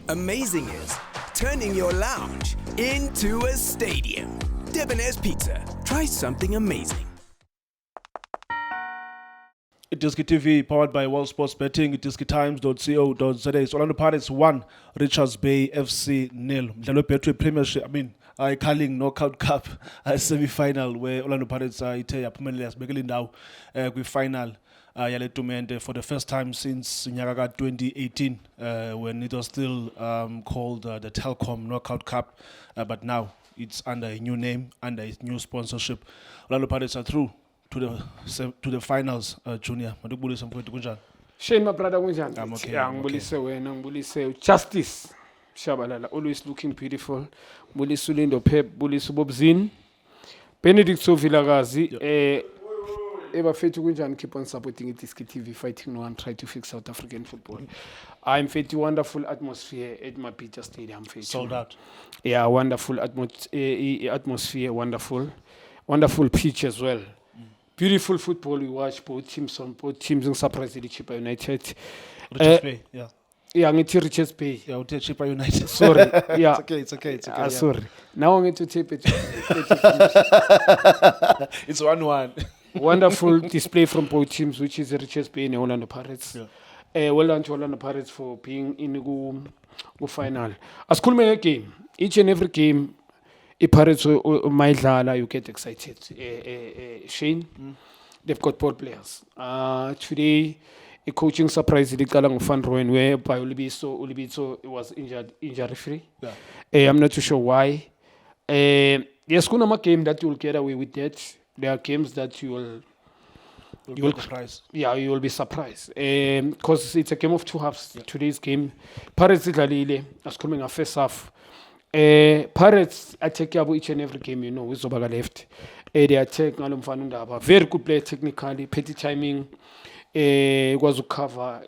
Amazing is turning your lounge into a stadium. Debonair's Pizza. Try something amazing. Itiski TV, powered by World Sports Betting, itiskitimes.co.za. Orlando Pirates 1, Richards Bay FC 0. Mdlalo Betway Premiership, Carling Knockout Cup semi-final where Orlando Pirates ithe yaphumelela sibekele indawo kwi-final yale tournament for the first time since unyaka ka-2018 when it was still called the Telkom Knockout Cup, but now it's under a new name, under a new sponsorship. Orlando Pirates are through to the finals. Junior, mandikubulisa mfowethu kunjani? Shane, my brother, kunjani? I'm okay, Yeah, I'm ngibulise wena, ngibulise Justice. Shabalala, always looking beautiful. Ngibulise uLindo Pep, ngibulise uBobzini. Benedict Sovilakazi, ebafethu kunjani, keep on supporting Itiski TV, fighting no one, try to fix South African football. I'm fethu wonderful atmosphere at Mapita Stadium. Sold out. Yeah, wonderful atmosphere, wonderful pitch as well. Beautiful football we watch, both teams in surprise the Chippa United. Richards Bay, yeah. Yeah, ngithi Richards Bay. Yeah, uthi Chippa United. Sorry. Yeah. It's okay. Yeah. Sorry. Now I'm going to tape it. It's 1-1. Wonderful display from both teams, which is the Richards Bay and Orlando Pirates. Yeah. Well done to Orlando Pirates for being in the final. As cool a game, each and every game, Pirates Maidlala, you get excited. Shane, they've got ball players. Today, a coaching surprise in the Kalang Fan Rowan, whereby Ulibito was injury free. Yeah. I'm not too sure why. Yes, kuna game that you will get away with that. There are games that you will surprised. Yeah, you will be surprised. Because it's a game of two halves. Yeah. Today's game, Pirates Idlalile, as coming a first half. Pirates attack each and every game, with Zobaga left. They attack Ngalumfanundaba. Very good play technically, petty timing. It was to cover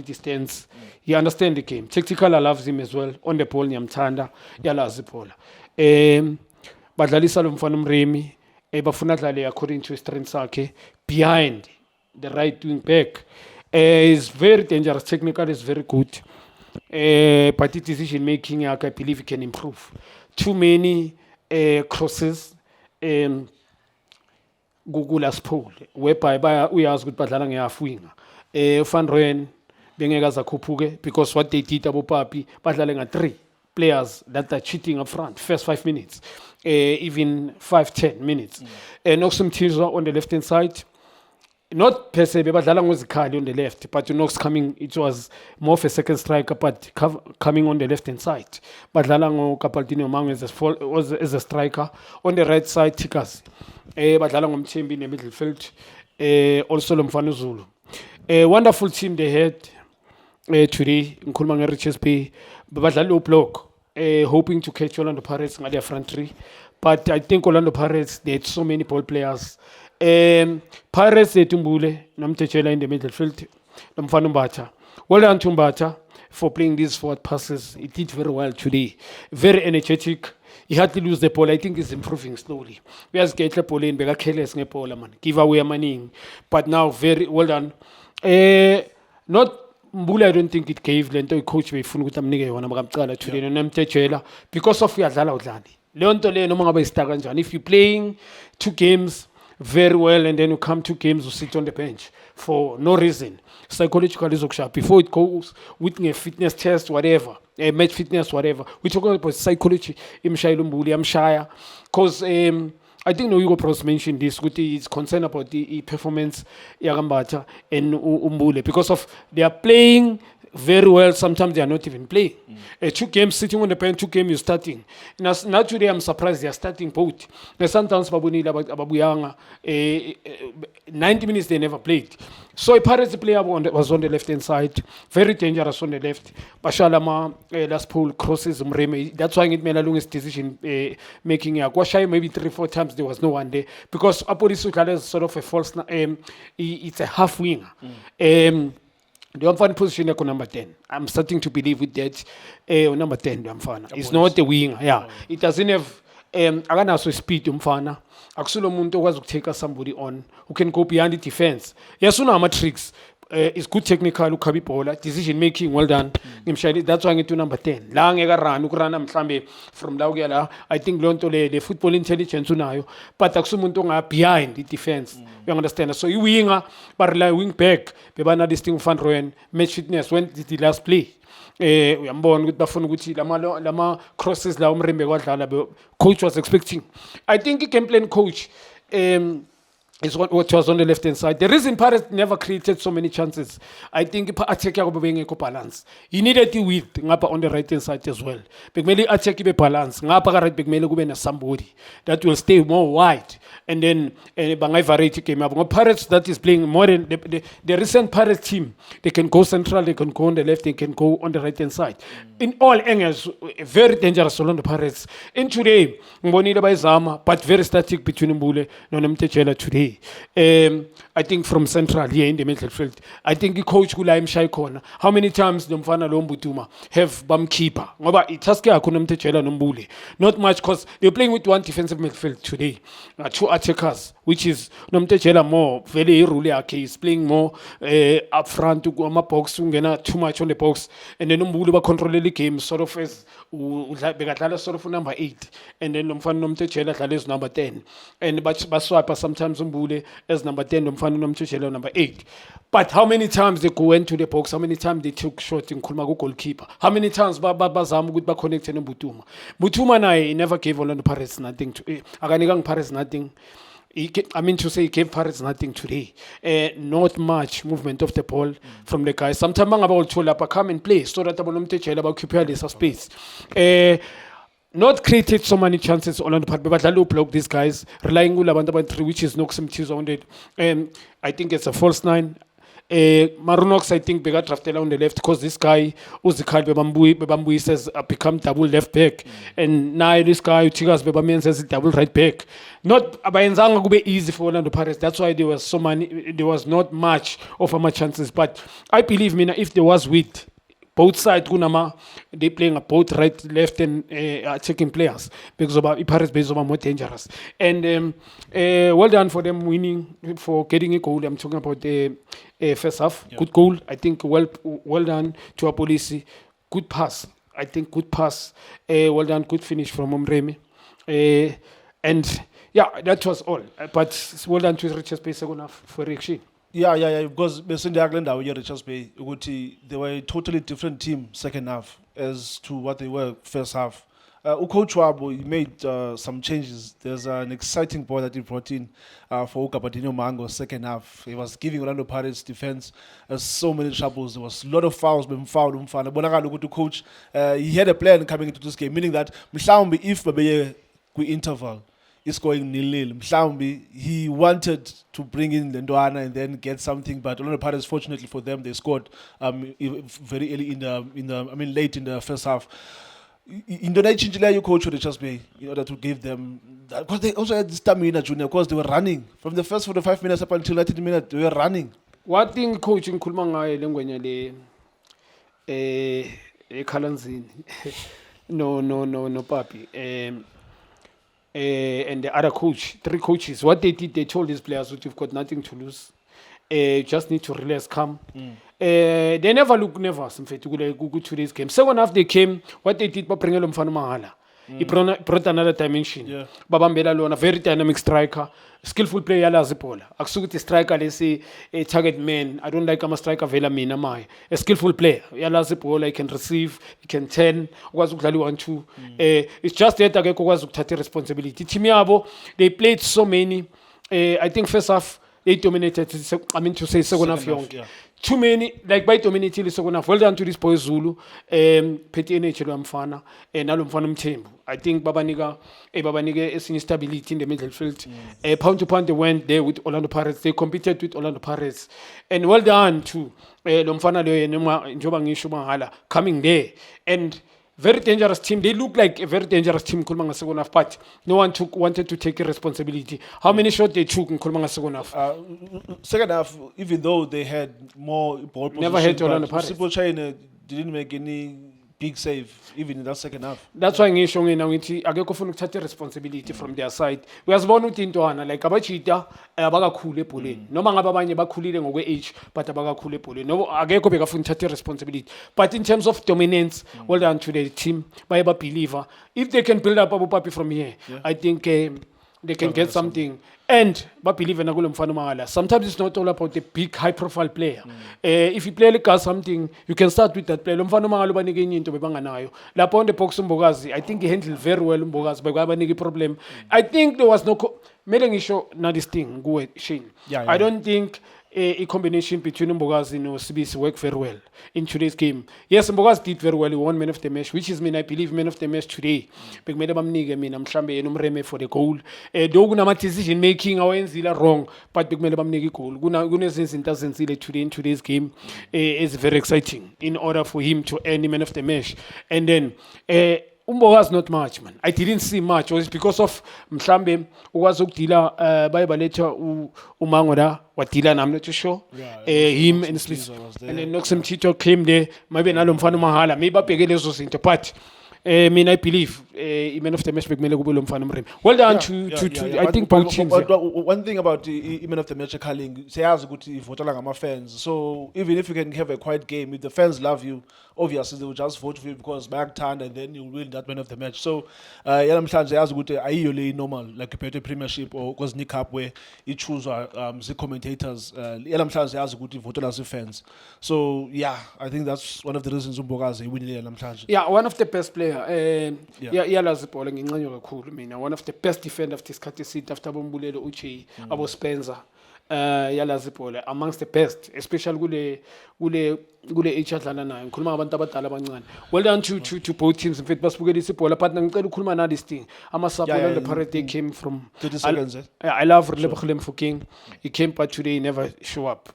distance. He understands the game. Tactical, I loves him as well. On the ball, Nyamtanda, Yala Zipola. But Lalisa Lumfanum Remy, Bafuna Lale, according to his strengths, behind the right wing back. Is very dangerous. Technical is very good. But the decision making, I believe it can improve. Too many crosses. Google as poll. Whereby we ask good badlala nge-half winger. Van Rooyen bengeka zakhuphuke because what they did about Papi badlala nga 3 players that are cheating up front first 5 minutes. Even 5-10 minutes. Noxum Tizo on the left hand side. Not per se, but Dalang was on the left, but Knox coming, it was more of a second striker, but coming on the left hand sside. But Dalang Capaldino Mang was as a striker. On the right side, Tikas. But Dalang Mchimbi in the middle field. Also Lomfano Zulu. A wonderful team they had today in Kulmanga Richards Bay. But low block, hoping to catch Orlando Pirates in their front three. But I think Orlando Pirates, they had so many ball players. Pirates Tumbule, Namtechela in the middle field, Namfanumbata. Well done Tumbata for playing these forward passes. He did very well today. Very energetic. He had to lose the ball. I think he's improving slowly. We have get the ball in, Bega Keles Nepola man. Give away money. But now very well done. Not Mbula, I don't think it gave Lento coach me Funutamniga when I'm today Namtechela because of Yazala Udlani. Leontole no mga ba. If you're playing 2 games very well, and then you come 2 games, you sit on the bench for no reason. Psychological is okay. Before it goes with a fitness test, whatever, a match fitness, whatever. We're talking about psychology. I'm shy. Because I think Hugo Pros mentioned this. He's concerned about the performance Yagambata and Umbule because of they are playing very well. Sometimes they are not even playing. 2 games sitting on the bench, 2 games you're starting. Now today I'm surprised they are starting both. Sometimes Babuyanga, 90 minutes they never played. So a Pirates player was on the left hand side, very dangerous on the left. Bashalama, last pool crosses Mreme. That's why it made a longest decision making. Kwashai maybe 3-4 times there was no one there because Apolisu is sort of a false. It's a half winger. The Amfana position is number 10. I'm starting to believe with that. Number 10, the Amfana. It's not a winger. Yeah. It doesn't have akanaso speed umfana. Akusulo umuntu okwazi ukutake somebody on who can go beyond the defense. Yes, unama tricks. is good technical ukhaba ibhola, decision making well done. Ngimshayile, that's why ngithi number 10. La ngeke run ukurana mhlambe from la ukuya la. I think lonto le football intelligence unayo, but akusumuntu onga behind the defense. You understand? So you winger, but rely wing back. Bebana this thing Van Rooyen, match fitness when did the last play? Uyambona ukuthi bafuna ukuthi lama crosses la umrimbe kwadlala coach was expecting. I think he can play coach is what was on the left hand side. The reason Pirates never created so many chances, I think attack yabo bengekho balance. He needed the width ngapha on the right hand side as well. Bekumele attack ibe balance. Ngapha ka right bekumele kube na somebody that will stay more wide and then bangay variety game yabo. Pirates that is playing more than the recent Pirates team. They can go central, they can go on the left, they can go on the right hand side. In all angles, very dangerous on the Pirates. In today, ngibonile bayizama but very static between Mbule no Mtechela today. I think from central here in the middle field, I think the coach kula imshayi khona. How many times nomfana lo Mbutuma have bamkeeper? Ngoba itask yakho nomthejela nombule. Not much because they're playing with one defensive midfield today. Two attackers, which is nomthejela more very rule yakhe. He's playing more up front to ama box ungena too much on the box and then umbule ba control the game sort of as bekadlala sort of number 8 and then nomfana nomthejela dlala as number 10 and baswapa sometimes umbule as number 10 nomfana nomthejela number 8. But how many times they go into the box, how many times they took shots in Kulmago goalkeeper, how many times bazama ukuthi ba connect no Mbutuma. Mbutuma naye never gave Orlando Pirates nothing to akanikang Pirates nothing. He gave Pirates nothing today. Not much movement of the ball from the guys. Sometimes bangaba ulithola ba come and play so that abonomthejela ba occupy this space. Not created so many chances on the part, but Badlalo block these guys, relying on Labantu Bantri, which is Noxum Tizonded. I think it's a false 9. Marunox, I think, got drafted on the left because this guy, Uzikal Bebambui says, become double left back. And now this guy, Tigas Bebamian says, double right back. Not Abayenzanga be easy for Orlando Pirates. That's why there was not much of a chances. But I believe, if there was width, both sides they playing both right, left and attacking players because of Pirates base more dangerous. And well done for them winning, for getting a goal. I'm talking about the first half. Yeah. Good goal. I think well done to our police. Good pass. I think good pass. Well done. Good finish from Omremi. And yeah, that was all. But well done to Richards Bay second half for reaction. Yeah, because Besinde Aglenda here Richards Bay, they were a totally different team second half as to what they were first half. Coach Wabo, he made some changes. There's an exciting boy that he brought in for Ukabadinho Mango second half. He was giving Orlando Pirates defense so many troubles. There was a lot of fouls being fouled. Coach, he had a plan coming into this game, meaning that if Babe interval is going 0-0. He wanted to bring in Lendoana and then get something, but Orlando Pirates, fortunately for them, they scored very early late in the first half. In the night, you coach would just be in order to give them that, because they also had the stamina, Junior. Of course, they were running from the first 45 minutes up until 90 minutes. They were running. What thing coaching Kulmanga Lengwenya le Kalanzini? No, papi. And the other coach, 3 coaches, what they did, they told these players that you've got nothing to lose. Just need to relax, calm. They never go to this game. Second half they came, what they did, bring them from Mahala. He brought another dimension. Yeah. Babambela Lona, very dynamic striker, skillful player, Lazipola. Aksuguti striker, they say a target man. I don't like a striker, Vela Mina Mai. A skillful player, Lazipola, he can receive, he can turn, Wazukali 1-2. It's just that Ageko was take responsibility. Timiabo, they played so many. I think first half, they dominated, second half young. Yeah. Too many, like by dominating the second half. Well done to this boy Zulu, Petty NH Mfana, and Alumfana Mtembu. I think Babaniga is instability in the middle field. Pound to pound, they went there with Orlando Pirates. They competed with Orlando Pirates. And well done to Lomfana Njobangi Shumahala coming there. And very dangerous team. They look like a very dangerous team in Kulmanga second half, but no one wanted to take responsibility. How many shots they took in Kulmanga second half? Second half, even though they had more ball possession, never had Orlando Pirates. Simple China didn't make any big save even in that second half. That's why ngisho ngina ngithi akekho ufuna ukuthatha responsibility from their side. Uyazibona ukuthi intwana like abajita abakakhulu ebholeni. Noma ngabe abanye bakhulile ngokwe age but abakakhulu ebholeni. No akekho bekafuna ukuthatha responsibility. But in terms of dominance, well done to the team. Baye ba believer. If they can build up Abu Papi from here, I think they can get something. And but believe in Mangala. Sometimes it's not all about the big high profile player. If you play like something, you can start with that player. Mfano Mangala banigi into bebanganayo. Lapho on the box Mbogazi, I think he handled very well Mbogazi, but banigi problem. I think there was no show not this thing, go Shane. I don't think a combination between Mbogazi and Sibisi worked very well in today's game. Yes, Mbogazi did very well. He won man of the match, which is I believe man of the match today. Big Medam Niga, I'm Shambe and Umreme for the goal. Doguna decision making our Enzila wrong, but Big Medam Nigi goal. Guna's in today in today's game is very exciting in order for him to earn the man of the match. And then Mbogazi not much, man. I didn't see much. It was because of Mhlambe was ukudila bayibaletha uMangoda wadila I'm not too sure. Him and Smith. And then Noxem Tito came there. Maybe nalo mfana mahala. Maybe abheke lezo zinto but I believe man of the match bekumele kube lo mfana Mreme. Well done to I think both teams. But one thing about the man of the match calling, sayazi ukuthi ivotela ngama fans. So even if you can have a quiet game, if the fans love you, obviously they will just vote for you because bayakuthanda and then you win that man of the match. So yanamhlanje yazi ukuthi ayiyo le normal like a Premiership or Gosney Cup where you choose the commentators. Yanamhlanje yazi ukuthi ivotela zi fans. So yeah, I think that's one of the reasons Mbogazi winile yanamhlanje. Yeah, one of the best player. Yalazi ibhola nginqanywa kakhulu mina. One of the best defender of this category after Bombulelo Uche, Abo Spencer. Yalazi ibhola amongst the best, especially kule age adlala nayo. Ngikhuluma ngabantu abadala abancane. Well done to both teams. In fact, basibukela isibhola but ngicela ukukhuluma na this thing. Ama-support on the parade they came from 30 seconds. I love Relebogile Mofokeng. He came but today he never show up.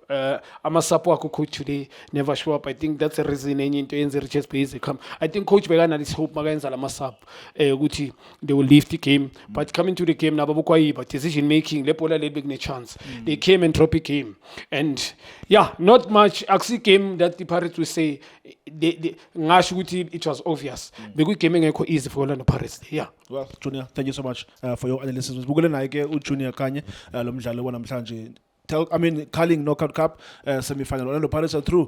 Ama-support akho coach today never show up. I think that's the reason enye into yenze Richards Bay come. I think coach bekana this hope makayenza la masub ukuthi they will leave the game but coming to the game nabo bokwayiba decision making le bhola le big ne chance. They came and drop a game and yeah, not much actually game that the Pirates will say ngasho ukuthi it was obvious. Beku game engekho easy for Orlando Pirates. Yeah. Well, Junior, thank you so much for your analysis. Sibukele naye ke uJunior Kanye lo mdlalo wanamhlanje. Carling Knockout Cup semi-final. Orlando Pirates are through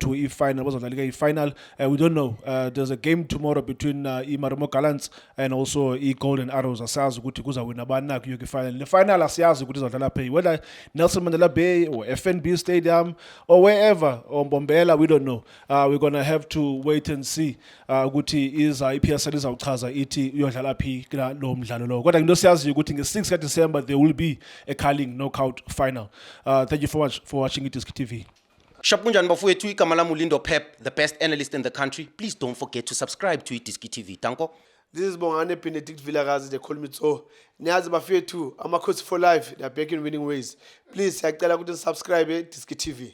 to e-final. Was on the Liga e-final. We don't know. There's a game tomorrow between Marimo Gallants and also Golden Arrows. Asiyazi ukuthi kuzawina bani na kuyo final. The final asiyazi ukuthi izodlala phi. Whether Nelson Mandela Bay or FNB Stadium or wherever or Mbombela, we don't know. We're gonna have to wait and see. Ukuthi iPSL izawuchaza ithi uyodlala phi lo mdlalo lo. Kodwa into siyazi ukuthi nge-6 December there will be a Carling Knockout final. Thank you so much for watching Diski TV. Shapunjan bafowethu igama lami uLindo Pep, the best analyst in the country. Please don't forget to subscribe to Diski TV. Tanko. This is Bongane Benedict Villagazi, they call me so. Niyazi bafowethu, ama coach for life, they are back in winning ways. Please, siyacela ukuthi subscribe Diski TV.